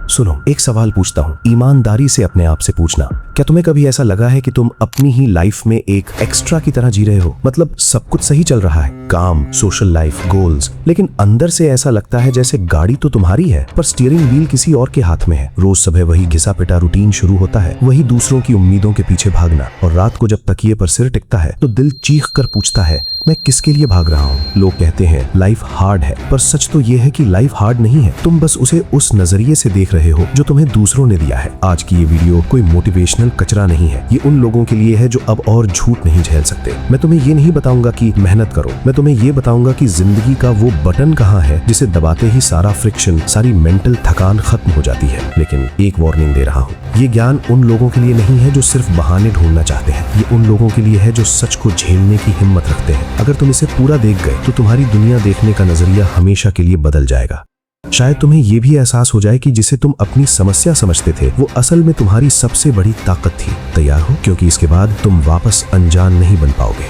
सुनो, एक सवाल पूछता हूँ, ईमानदारी से अपने आप से पूछना, क्या तुम्हें कभी ऐसा लगा है कि तुम अपनी ही लाइफ में एक एक्स्ट्रा की तरह जी रहे हो? मतलब सब कुछ सही चल रहा है, काम, सोशल लाइफ, गोल्स, लेकिन अंदर से ऐसा लगता है जैसे गाड़ी तो तुम्हारी है पर स्टीयरिंग व्हील किसी और के हाथ में है। रोज सुबह वही घिसा पिटा रूटीन शुरू होता है, वही दूसरों की उम्मीदों के पीछे भागना, और रात को जब तकिए पर सिर टिकता है तो दिल चीख कर पूछता है, मैं किसके लिए भाग रहा हूँ? लोग कहते हैं लाइफ हार्ड है, पर सच तो ये है कि लाइफ हार्ड नहीं है, तुम बस उसे उस नजरिए से देख रहे हो जो तुम्हें दूसरों ने दिया है। आज की ये वीडियो कोई मोटिवेशनल कचरा नहीं है, ये उन लोगों के लिए है जो अब और झूठ नहीं झेल सकते। मैं तुम्हें ये नहीं बताऊंगा कि मेहनत करो, मैं तुम्हें ये बताऊंगा कि जिंदगी का वो बटन कहाँ है जिसे दबाते ही सारा फ्रिक्शन, सारी मेंटल थकान खत्म हो जाती है। लेकिन एक वार्निंग दे रहा हूँ, ये ज्ञान उन लोगों के लिए नहीं है जो सिर्फ बहाने ढूंढना चाहते हैं, ये उन लोगों के लिए है जो सच को झेलने की हिम्मत रखते हैं। अगर तुम इसे पूरा देख गए तो तुम्हारी दुनिया देखने का नजरिया हमेशा के लिए बदल जाएगा। शायद तुम्हें यह भी एहसास हो जाए कि जिसे तुम अपनी समस्या समझते थे वो असल में तुम्हारी सबसे बड़ी ताकत थी। तैयार हो, क्योंकि इसके बाद तुम वापस अनजान नहीं बन पाओगे।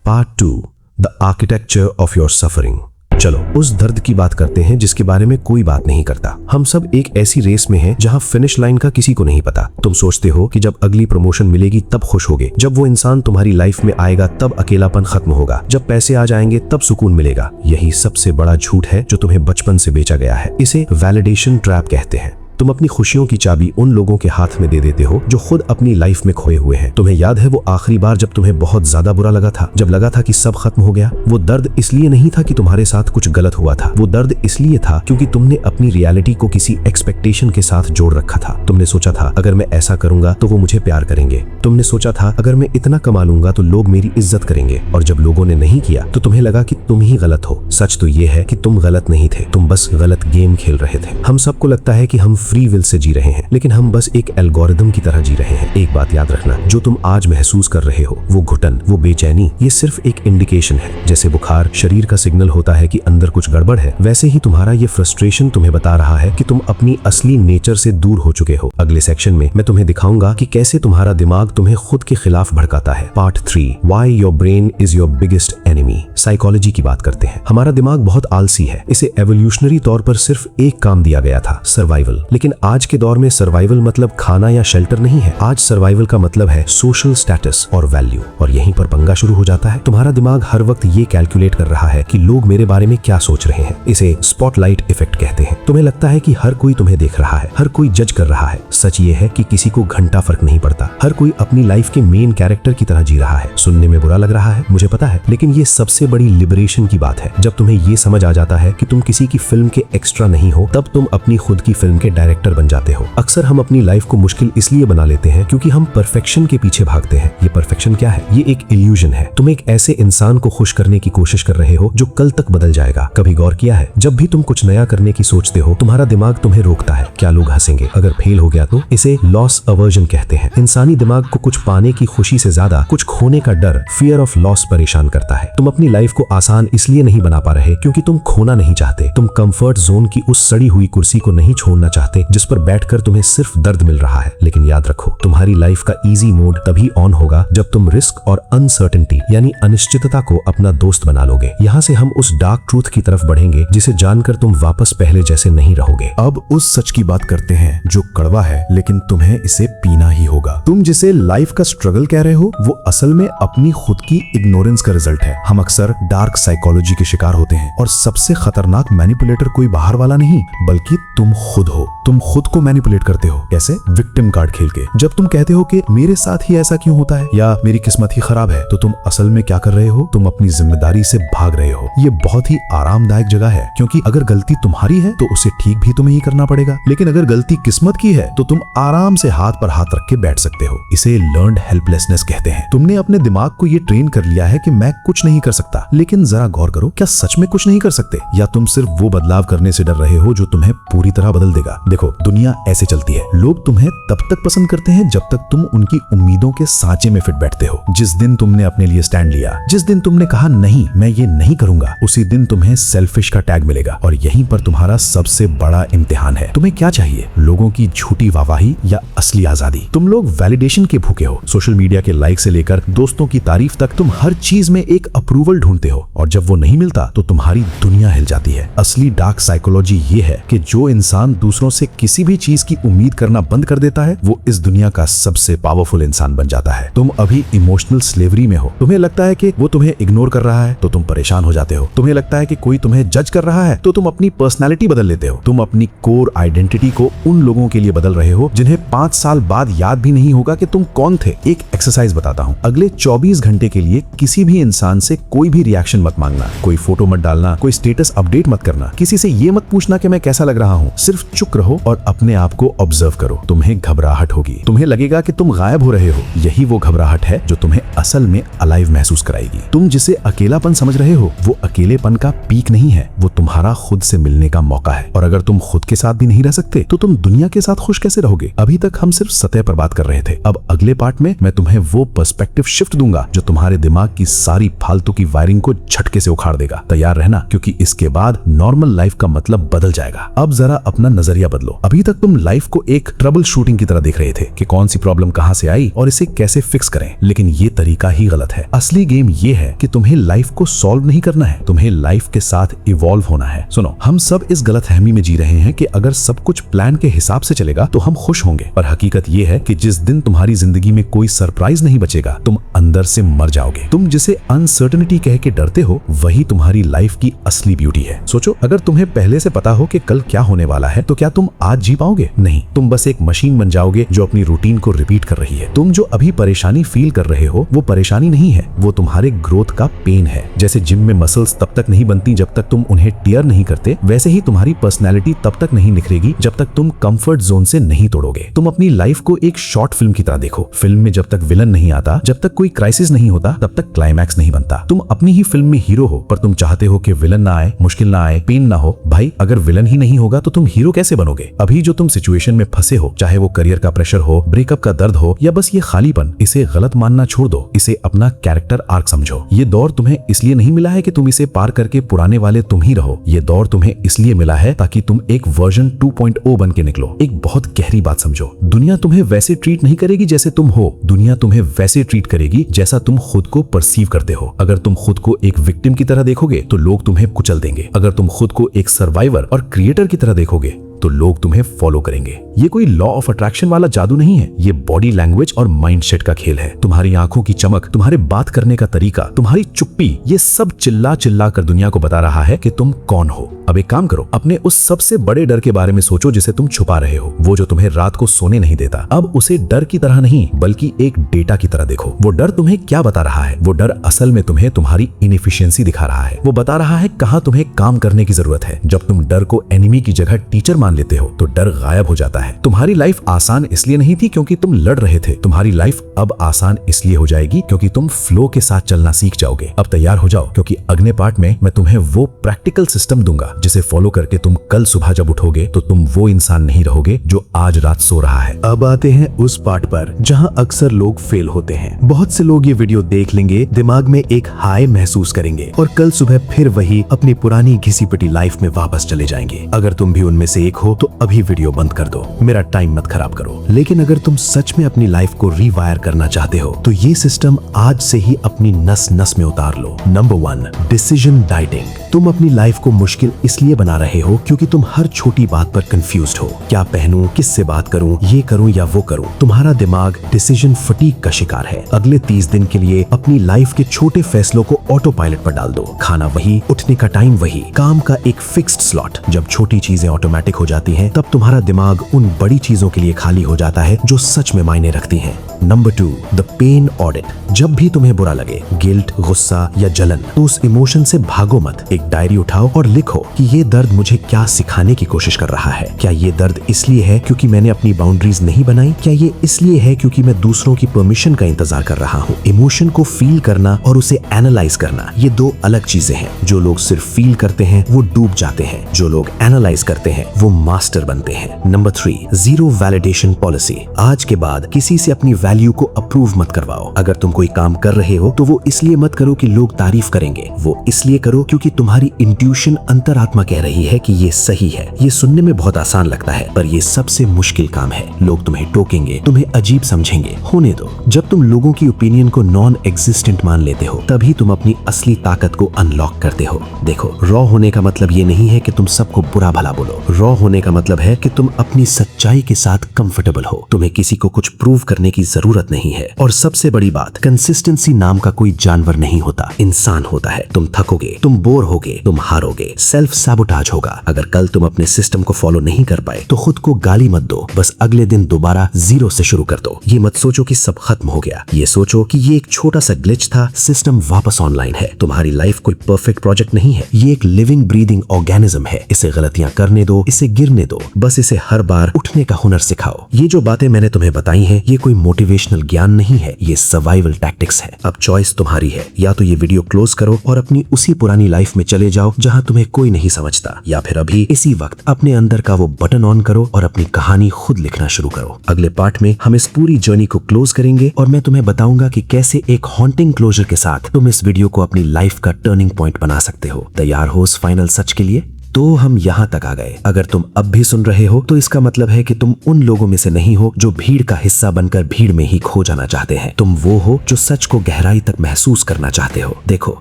Part 2, the architecture of your suffering. चलो उस दर्द की बात करते हैं जिसके बारे में कोई बात नहीं करता। हम सब एक ऐसी रेस में हैं जहां फिनिश लाइन का किसी को नहीं पता। तुम सोचते हो कि जब अगली प्रमोशन मिलेगी तब खुश होगे, जब वो इंसान तुम्हारी लाइफ में आएगा तब अकेलापन खत्म होगा, जब पैसे आ जाएंगे तब सुकून मिलेगा। यही सबसे बड़ा झूठ है जो तुम्हें बचपन से बेचा गया है। इसे वैलिडेशन ट्रैप कहते हैं। तुम अपनी खुशियों की चाबी उन लोगों के हाथ में दे देते हो जो खुद अपनी लाइफ में खोए हुए हैं। तुम्हें याद है वो आखिरी बार जब तुम्हें बहुत ज्यादा बुरा लगा था, जब लगा था कि सब खत्म हो गया? वो दर्द इसलिए नहीं था कि तुम्हारे साथ कुछ गलत हुआ था, वो दर्द इसलिए था क्योंकि तुमने अपनी रियलिटी को किसी एक्सपेक्टेशन के साथ जोड़ रखा था। तुमने सोचा था अगर मैं ऐसा करूंगा तो वो मुझे प्यार करेंगे, तुमने सोचा था अगर मैं इतना कमा लूंगा तो लोग मेरी इज्जत करेंगे, और जब लोगों ने नहीं किया तो तुम्हें लगा कि तुम ही गलत हो। सच तो ये है कि तुम गलत नहीं थे, तुम बस गलत गेम खेल रहे थे। हम सबको लगता है कि हम फ्री विल से जी रहे हैं, लेकिन हम बस एक एल्गोरिदम की तरह जी रहे हैं। एक बात याद रखना, जो तुम आज महसूस कर रहे हो, वो घुटन, वो बेचैनी, ये सिर्फ एक इंडिकेशन है। जैसे बुखार शरीर का सिग्नल होता है कि अंदर कुछ गड़बड़ है, वैसे ही तुम्हारा ये फ्रस्ट्रेशन तुम्हें बता रहा है कि तुम अपनी असली नेचर से दूर हो चुके हो। अगले सेक्शन में मैं तुम्हें दिखाऊंगा कि कैसे तुम्हारा दिमाग तुम्हें खुद के खिलाफ भड़काता है। Part 3, why your brain is your biggest enemy. Psychology की बात करते हैं। हमारा दिमाग बहुत आलसी है, इसे एवोल्यूशनरी तौर पर सिर्फ एक काम दिया गया था, सर्वाइवल। लेकिन आज के दौर में सर्वाइवल मतलब खाना या शेल्टर नहीं है। आज सर्वाइवल का मतलब है सोशल स्टेटस और वैल्यू, और यहीं पर पंगा शुरू हो जाता है। तुम्हारा दिमाग हर वक्त ये कैलकुलेट कर रहा है कि लोग मेरे बारे में क्या सोच रहे हैं। इसे स्पॉटलाइट इफेक्ट कहते हैं। तुम्हें लगता है कि हर कोई तुम्हें देख रहा है, हर कोई जज कर रहा है। सच ये है कि किसी को घंटा फर्क नहीं पड़ता। हर कोई अपनी लाइफ के मेन कैरेक्टर की तरह जी रहा है। सुनने में बुरा लग रहा है, मुझे पता है, लेकिन ये सबसे बड़ी लिबरेशन की बात है। जब तुम्हें ये समझ आ जाता है कि तुम किसी की फिल्म के एक्स्ट्रा नहीं हो, तब तुम अपनी खुद की फिल्म के डायरेक्टर बन जाते हो। अक्सर हम अपनी लाइफ को मुश्किल इसलिए बना लेते हैं क्योंकि हम परफेक्शन के पीछे भागते हैं। ये परफेक्शन क्या है? ये एक इल्यूजन है। तुम एक ऐसे इंसान को खुश करने की कोशिश कर रहे हो जो कल तक बदल जाएगा। कभी गौर किया है, जब भी तुम कुछ नया करने की सोचते हो तुम्हारा दिमाग तुम्हें रोकता है। क्या लोग हंसेंगे अगर फेल हो गया तो? इसे लॉस अवर्जन कहते हैं। इंसानी दिमाग को कुछ पाने की खुशी से ज्यादा कुछ खोने का डर, फियर ऑफ लॉस, परेशान करता है। तुम अपनी लाइफ को आसान इसलिए नहीं बना पा रहे क्योंकि तुम खोना नहीं चाहते। तुम कंफर्ट जोन की उस सड़ी हुई कुर्सी को नहीं छोड़ना चाहते जिस पर बैठकर तुम्हें सिर्फ दर्द मिल रहा है। लेकिन याद रखो, तुम्हारी लाइफ का इजी मोड तभी ऑन होगा जब तुम रिस्क और अनसर्टेनिटी यानी अनिश्चितता को अपना दोस्त बना लोगे। यहाँ से हम उस डार्क ट्रूथ की तरफ बढ़ेंगे जिसे जानकर तुम वापस पहले जैसे नहीं रहोगे। अब उस सच की बात करते हैं जो कड़वा है लेकिन तुम्हें इसे पीना ही होगा। तुम जिसे लाइफ का स्ट्रगल कह रहे हो वो असल में अपनी खुद की इग्नोरेंस का रिजल्ट है। हम अक्सर डार्क साइकोलॉजी के शिकार होते हैं, और सबसे खतरनाक मैनिपुलेटर कोई बाहर वाला नहीं बल्कि तुम खुद हो। तुम खुद को मैनिपुलेट करते हो। कैसे? विक्टिम कार्ड खेल के। जब तुम कहते हो कि मेरे साथ ही ऐसा क्यों होता है या मेरी किस्मत ही खराब है, तो तुम असल में क्या कर रहे हो? तुम अपनी जिम्मेदारी से भाग रहे हो। ये बहुत ही आरामदायक जगह है क्योंकि अगर गलती तुम्हारी है तो उसे ठीक भी तुम्हें ही करना पड़ेगा, लेकिन अगर गलती किस्मत की है तो तुम आराम से हाथ पर हाथ रख के बैठ सकते हो। इसे लर्न्ड हेल्पलेसनेस कहते हैं। तुमने अपने दिमाग को ये ट्रेन कर लिया है कि मैं कुछ नहीं कर सकता। लेकिन जरा गौर करो, क्या सच में कुछ नहीं कर सकते, या तुम सिर्फ वो बदलाव करने से डर रहे हो जो तुम्हें पूरी तरह बदल देगा? देखो, दुनिया ऐसे चलती है। लोग तुम्हें तब तक पसंद करते हैं जब तक तुम उनकी उम्मीदों के सांचे में फिट बैठते हो। जिस दिन तुमने अपने लिए स्टैंड लिया, जिस दिन तुमने कहा नहीं मैं ये नहीं करूंगा, उसी दिन तुम्हें सेल्फिश का टैग मिलेगा। और यहीं पर तुम्हारा सबसे बड़ा इम्तिहान है। तुम्हें क्या चाहिए? लोगों की झूठी वाहवाही या असली आजादी? तुम लोग वैलिडेशन के भूखे हो। सोशल मीडिया के लाइक से लेकर दोस्तों की तारीफ तक तुम हर चीज में एक अप्रूवल ढूंढते हो, और जब वो नहीं मिलता तो तुम्हारी दुनिया हिल जाती है। असली डार्क साइकोलॉजी ये है कि जो इंसान दूसरों से किसी भी चीज की उम्मीद करना बंद कर देता है, वो इस दुनिया का सबसे पावरफुल इंसान बन जाता है। तुम अभी इमोशनल स्लेवरी में हो। तुम्हें लगता है कि वो तुम्हें इग्नोर कर रहा है तो तुम परेशान हो जाते हो। तुम्हें लगता है कि कोई तुम्हें जज कर रहा है तो तुम अपनी पर्सनैलिटी बदल लेते हो। तुम अपनी कोर आइडेंटिटी को उन लोगों के लिए बदल रहे हो जिन्हें 5 साल बाद याद भी नहीं होगा कि तुम कौन थे। एक एक्सरसाइज बताता हूँ। अगले 24 घंटे के लिए किसी भी इंसान से कोई भी रिएक्शन मत मांगना, कोई फोटो मत डालना, कोई स्टेटस अपडेट मत करना, किसी से ये मत पूछना कि मैं कैसा लग रहा हूँ। सिर्फ चुप रहो और अपने आप को ऑब्जर्व करो। तुम्हें घबराहट होगी, तुम्हें लगेगा कि तुम गायब हो रहे हो। यही वो घबराहट है जो तुम्हें असल में अलाइव महसूस कराएगी। तुम जिसे अकेलापन समझ रहे हो वो अकेलेपन का पीक नहीं है, वो तुम्हारा खुद से मिलने का मौका है। और अगर तुम खुद के साथ भी नहीं रह सकते तो तुम दुनिया के साथ खुश कैसे रहोगे? अभी तक हम सिर्फ सतह पर बात कर रहे थे। अब अगले पार्ट में मैं तुम्हें वो पर्सपेक्टिव शिफ्ट दूंगा जो तुम्हारे दिमाग की सारी फालतू की वायरिंग को झटके से उखाड़ देगा। तैयार रहना, क्योंकि इसके बाद नॉर्मल लाइफ का मतलब बदल जाएगा। अब जरा अपना नजरिया बदलो। अभी तक तुम लाइफ को एक ट्रबल शूटिंग की तरह देख रहे थे कि कौन सी प्रॉब्लम कहां से आई और इसे कैसे फिक्स करें, लेकिन ये तरीका ही गलत है। असली गेम ये है कि तुम्हें लाइफ को सॉल्व नहीं करना है, तुम्हें लाइफ के साथ इवॉल्व होना है। सुनो, हम सब इस गलतफहमी में जी रहे हैं कि अगर सब कुछ प्लान के हिसाब से चलेगा तो हम खुश होंगे, पर हकीकत ये है कि जिस दिन तुम्हारी जिंदगी में कोई सरप्राइज नहीं बचेगा तुम अंदर से मर जाओगे। तुम जिसे अनसर्टेनिटी कह के डरते हो वही तुम्हारी लाइफ की असली ब्यूटी है। सोचो, अगर तुम्हें पहले से पता हो कि कल क्या होने वाला है तो क्या तुम आज जी पाओगे? नहीं, तुम बस एक मशीन बन जाओगे जो अपनी रूटीन को रिपीट कर रही है। तुम जो अभी परेशानी फील कर रहे हो वो परेशानी नहीं है, वो तुम्हारे ग्रोथ का पेन है। जैसे जिम में मसल्स तब तक नहीं बनती जब तक तुम उन्हें टियर नहीं करते, वैसे ही तुम्हारी पर्सनैलिटी तब तक नहीं निखरेगी जब तक तुम कंफर्ट जोन से नहीं तोड़ोगे। तुम अपनी लाइफ को एक शॉर्ट फिल्म की तरह देखो। फिल्म में जब तक विलन नहीं आता, जब तक कोई क्राइसिस नहीं होता, तब तक क्लाइमैक्स नहीं बनता। तुम अपनी ही फिल्म में हीरो हो, पर तुम चाहते हो कि विलन ना आए, मुश्किल ना आए, पेन ना हो। भाई, अगर विलन ही नहीं होगा तो तुम हीरो कैसे बनोगे? अभी जो तुम सिचुएशन में फंसे हो, चाहे वो करियर का प्रेशर हो, ब्रेकअप का दर्द हो या बस ये खालीपन, इसे गलत मानना छोड़ दो। इसे अपना कैरेक्टर आर्क समझो। ये दौर तुम्हें इसलिए नहीं मिला है कि तुम इसे पार करके पुराने वाले तुम ही रहो। ये दौर तुम्हें इसलिए मिला है ताकि तुम एक वर्जन 2.0 बन के निकलो। एक बहुत गहरी बात समझो, दुनिया तुम्हें वैसे ट्रीट नहीं करेगी जैसे तुम हो, दुनिया तुम्हें वैसे ट्रीट करेगी जैसा तुम खुद को परसीव करते हो। अगर तुम खुद को एक विक्टिम की तरह देखोगे तो लोग तुम्हें कुचल देंगे। अगर तुम खुद को एक सर्वाइवर और क्रिएटर की तरह देखोगे तो लोग तुम्हें फॉलो करेंगे। ये कोई लॉ ऑफ अट्रैक्शन वाला जादू नहीं है, ये बॉडी लैंग्वेज और माइंडसेट का खेल है। तुम्हारी आंखों की चमक, तुम्हारे बात करने का तरीका, तुम्हारी चुप्पी, ये सब चिल्ला चिल्ला कर दुनिया को बता रहा है कि तुम कौन हो। अब एक काम करो, अपने उस सबसे बड़े डर के बारे में सोचो जिसे तुम छुपा रहे हो, वो जो तुम्हें रात को सोने नहीं देता। अब उसे डर की तरह नहीं बल्कि एक डेटा की तरह देखो। वो डर तुम्हें क्या बता रहा है? वो डर असल में तुम्हें तुम्हारी इनएफिशिएंसी दिखा रहा है। वो बता रहा है कहां तुम्हें काम करने की जरूरत है। जब तुम डर को एनिमी की जगह टीचर मान लेते हो तो डर गायब हो जाता है। तुम्हारी लाइफ आसान इसलिए नहीं थी क्योंकि तुम लड़ रहे थे, तुम्हारी लाइफ अब आसान इसलिए हो जाएगी क्योंकि तुम फ्लो के साथ चलना सीख जाओगे। अब तैयार हो जाओ, क्योंकि अगले पार्ट में मैं तुम्हें वो प्रैक्टिकल सिस्टम दूंगा जिसे फॉलो करके तुम कल सुबह जब उठोगे तो तुम वो इंसान नहीं रहोगे जो आज रात सो रहा है। अब आते हैं उस पार्ट पर जहां अक्सर लोग फेल होते हैं। बहुत से लोग ये वीडियो देख लेंगे, दिमाग में एक हाई महसूस करेंगे और कल सुबह फिर वही अपनी पुरानी घिसी पिटी लाइफ में वापस चले जाएंगे। अगर तुम भी उनमें से एक हो तो अभी वीडियो बंद कर दो, मेरा टाइम मत खराब करो। लेकिन अगर तुम सच में अपनी लाइफ को रीवायर करना चाहते हो तो ये सिस्टम आज से ही अपनी नस नस में उतार लो। Number 1, decision dieting. तुम अपनी लाइफ को मुश्किल इसलिए बना रहे हो क्योंकि तुम हर छोटी बात पर कंफ्यूज्ड हो। क्या पहनूं, किससे बात करूं, ये करूं या वो करूं। तुम्हारा दिमाग डिसीजन फटीग का शिकार है। अगले 30 दिन के लिए अपनी लाइफ के छोटे फैसलों को ऑटो पायलट पर डाल दो। खाना वही, उठने का टाइम वही, काम का एक फिक्स्ड स्लॉट। जब छोटी चीजें ऑटोमेटिक हो जाती हैं तब तुम्हारा दिमाग उन बड़ी चीजों के लिए खाली हो जाता है जो सच में मायने रखती हैं। Number 2, the pen audit. जब भी तुम्हें बुरा लगे, गिल्ट, गुस्सा या जलन, तो उस इमोशन से भागो मत। एक डायरी उठाओ और लिखो कि ये दर्द मुझे क्या सिखाने की कोशिश कर रहा है। क्या ये दर्द इसलिए है क्योंकि मैंने अपनी बाउंड्रीज नहीं बनाई? क्या ये इसलिए है क्योंकि मैं दूसरों की परमिशन का इंतजार कर रहा हूँ? इमोशन को फील करना और उसे एनालाइज करना, ये दो अलग चीजें हैं। जो लोग सिर्फ फील करते हैं वो डूब जाते हैं, जो लोग एनालाइज करते हैं वो मास्टर बनते हैं। Number 3, zero validation policy. आज के बाद किसी से अपनी वैल्यू को अप्रूव मत करवाओ। अगर तुम कोई काम कर रहे हो तो वो इसलिए मत करो कि लोग तारीफ करेंगे, वो इसलिए करो क्योंकि तुम्हारी इंट्यूशन, अंतरात्मा कह रही है कि ये सही है। ये सुनने में बहुत आसान लगता है पर ये सबसे मुश्किल काम है। लोग तुम्हें टोकेंगे, तुम्हें अजीब समझेंगे, होने दो। जब तुम लोगों की ओपिनियन को नॉन एग्जिस्टेंट मान लेते हो तभी तुम अपनी असली ताकत को अनलॉक करते हो। देखो, रॉ होने का मतलब ये नहीं है कि तुम सबको बुरा भला बोलो। रॉ होने का मतलब है कि तुम अपनी सच्चाई के साथ कंफर्टेबल हो। तुम्हें किसी को कुछ प्रूव करने की जरूरत नहीं है। और सबसे बड़ी बात, कंसिस्टेंसी नाम का कोई जानवर नहीं होता, इंसान होता है। तुम थकोगे, तुम बोर होगे, तुम हारोगे, सेल्फ सैबोटाज होगा। अगर कल तुम अपने सिस्टम को फॉलो नहीं कर पाए तो खुद को गाली मत दो, बस अगले दिन दोबारा जीरो से शुरू कर दो। ये मत सोचो कि सब खत्म हो गया, ये सोचो कि ये एक छोटा सा ग्लिच था, सिस्टम वापस ऑनलाइन है। तुम्हारी लाइफ कोई परफेक्ट प्रोजेक्ट नहीं है, ये एक लिविंग ब्रीदिंग ऑर्गेनिज्म है। इसे गलतियां करने दो, इसे गिरने दो, बस इसे हर बार उठने का हुनर सिखाओ। ये जो बातें मैंने तुम्हें बताई हैं, ये कोई मोटिवेशनल ज्ञान नहीं है, ये सर्वाइवल टैक्टिक्स है। अब चॉइस तुम्हारी है, या तो ये वीडियो क्लोज करो और अपनी उसी पुरानी लाइफ में चले जाओ जहां तुम्हें कोई नहीं समझता, या फिर अभी इसी वक्त अपने अंदर का वो बटन ऑन करो और अपनी कहानी खुद लिखना शुरू करो। अगले पार्ट में हम इस पूरी जर्नी को क्लोज करेंगे और मैं तुम्हें बताऊंगा कि कैसे एक हॉन्टिंग क्लोजर के साथ तुम इस वीडियो को अपनी लाइफ का टर्निंग पॉइंट बना सकते हो। तैयार हो उस फाइनल सच के लिए? तो हम यहाँ तक आ गए। अगर तुम अब भी सुन रहे हो तो इसका मतलब है कि तुम उन लोगों में से नहीं हो जो भीड़ का हिस्सा बनकर भीड़ में ही खो जाना चाहते हैं। तुम वो हो जो सच को गहराई तक महसूस करना चाहते हो। देखो,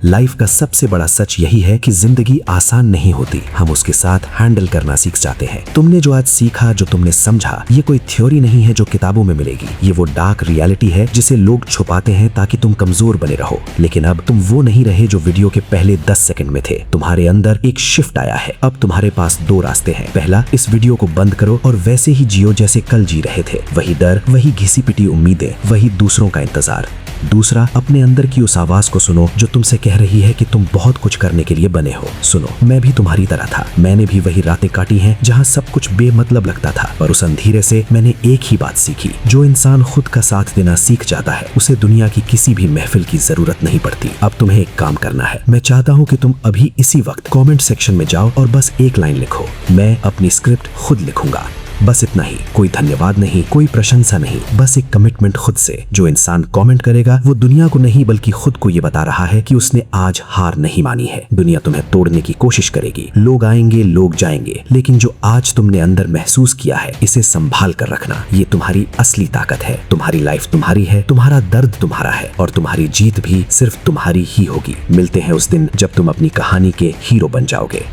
लाइफ का सबसे बड़ा सच यही है कि जिंदगी आसान नहीं होती, हम उसके साथ हैंडल करना सीख जाते हैं। तुमने जो आज सीखा, जो तुमने समझा, ये कोई थ्योरी नहीं है जो किताबों में मिलेगी। ये वो डार्क रियलिटी है जिसे लोग छुपाते हैं ताकि तुम कमजोर बने रहो। लेकिन अब तुम वो नहीं रहे जो वीडियो के पहले 10 सेकंड में थे। तुम्हारे अंदर एक शिफ्ट आया है। अब तुम्हारे पास दो रास्ते हैं। पहला, इस वीडियो को बंद करो और वैसे ही जियो जैसे कल जी रहे थे। वही डर, वही घिसी पिटी उम्मीदें, वही दूसरों का इंतजार। दूसरा, अपने अंदर की उस आवाज को सुनो जो तुमसे कह रही है कि तुम बहुत कुछ करने के लिए बने हो। सुनो, मैं भी तुम्हारी तरह था। मैंने भी वही रातें काटी हैं जहां सब कुछ बेमतलब लगता था, पर उस अंधेरे से मैंने एक ही बात सीखी, जो इंसान खुद का साथ देना सीख जाता है उसे दुनिया की किसी भी महफिल की जरूरत नहीं पड़ती। अब तुम्हें एक काम करना है। मैं चाहता हूं कि तुम अभी इसी वक्त कमेंट सेक्शन में जाओ और बस एक लाइन लिखो, मैं अपनी स्क्रिप्ट खुद लिखूंगा। बस इतना ही, कोई धन्यवाद नहीं, कोई प्रशंसा नहीं, बस एक कमिटमेंट खुद से। जो इंसान कमेंट करेगा वो दुनिया को नहीं बल्कि खुद को ये बता रहा है कि उसने आज हार नहीं मानी है। दुनिया तुम्हें तोड़ने की कोशिश करेगी, लोग आएंगे, लोग जाएंगे, लेकिन जो आज तुमने अंदर महसूस किया है, इसे संभाल कर रखना। ये तुम्हारी असली ताकत है। तुम्हारी लाइफ तुम्हारी है, तुम्हारा दर्द तुम्हारा है और तुम्हारी जीत भी सिर्फ तुम्हारी ही होगी। मिलते हैं उस दिन जब तुम अपनी कहानी के हीरो बन जाओगे।